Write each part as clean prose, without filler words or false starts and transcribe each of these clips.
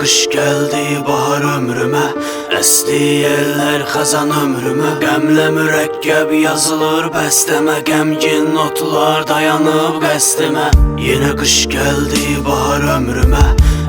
kış geldi bahar ömrüme, esti eller xəzan ömrüme. Qəmlə mürəkkəb yazılır bəstəmə, qəmgin notlar dayanıb qəstimə. Yenə qış gəldi bahar ömrüme,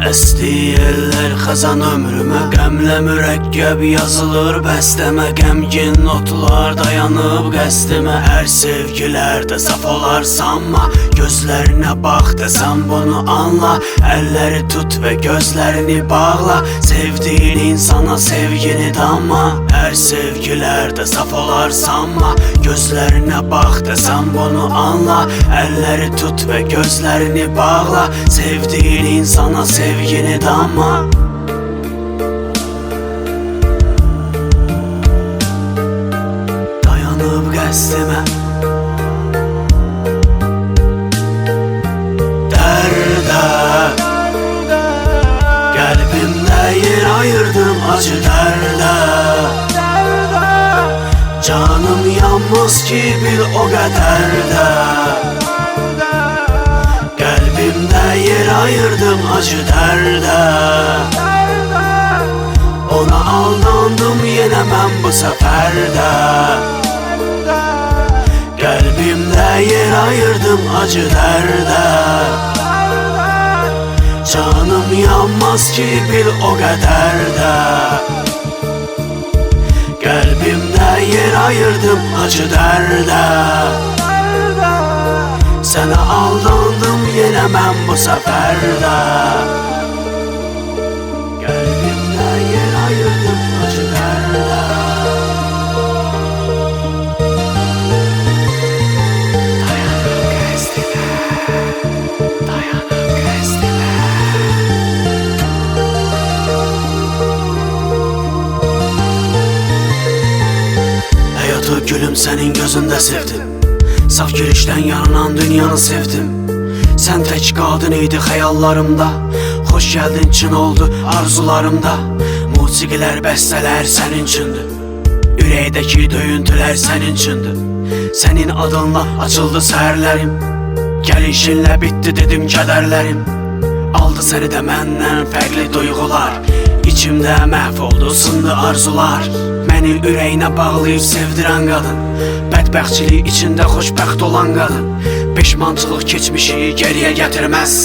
esti eller xəzan ömrüme. Qəmlə mürəkkəb yazılır bəstəmə, qəmgin notlar dayanıb qəstimə. Hər sevgilərdə saf olar sanma, gözlərinə bax desəm bunu anla. Əlləri tut və gözlərini bağla, sevdiğin insana sevgini damma. Hər sevgilərdə saf olar sanma, gözlərinə bax desəm bunu anla. Əlləri tut və gözlərini bağla, sevdiğin insana sevgini damma. Dayanıb qəstimə, dərdə qəlbimdə yer ayırdım acı dərdə. Canım yanmaz ki bil o qədər də, qəlbimdə yer ayırdım acı dərdə. Ona aldandım yenə mən bu səfər də, qəlbimdə yer ayırdım acı dərdə. Canım yanmaz ki bil o qədər də, qəlbimdə yer ayırdım acı dərdə. Sənə aldandım yenə mən bu səfər də, qəlbimdə yer ayırdım acı dərdə. Dayanıb qəstimə, dayanıb qəstimə. Həyatı gülüm sənin gözündə sevdim, saf gülüşdən yaranan dünyanı sevdim. Sən tək qadın idi xəyallarımda, xoş gəldin çın oldu arzularımda. Musiqilər, bəstələr sənin üçündür, ürəkdəki döyüntülər sənin üçündür. Sənin adınla açıldı səhərlərim, gəlişinlə bitdi dedim kədərlərim. Aldı səni də məndən fərqli duyğular, İçimdə məhv oldu, sındı arzular. Məni ürəyinə bağlayıb sevdirən qadın, bədbəxtçilik içində xoşbəxt olan qadın. Peşmançılıq keçmişi geriyə gətirməz,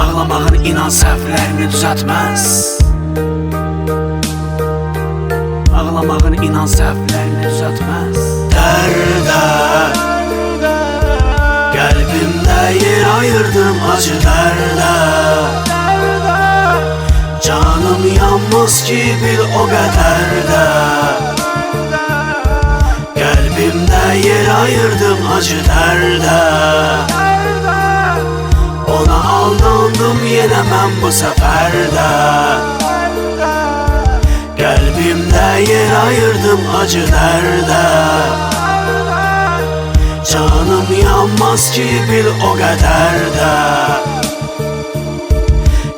ağlamağın inan səhvlərini düzəltməz. Ağlamağın inan səhvlərini düzəltməz. Dərdə qəlbimdə yer ayırdım acı dərdə. Canım yanmaz ki bil o qədər də, qəlbimdə yer ayırdım acı dərdə. Ona aldandım yenə mən bu səfər də, qəlbimdə yer ayırdım acı dərdə. Canım yanmaz ki bil o qədər də,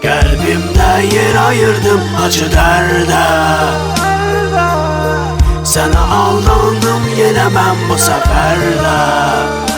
qəlbimdə yer ayırdım acı dərdə. Sənə aldandım yenə mən bu səfər də.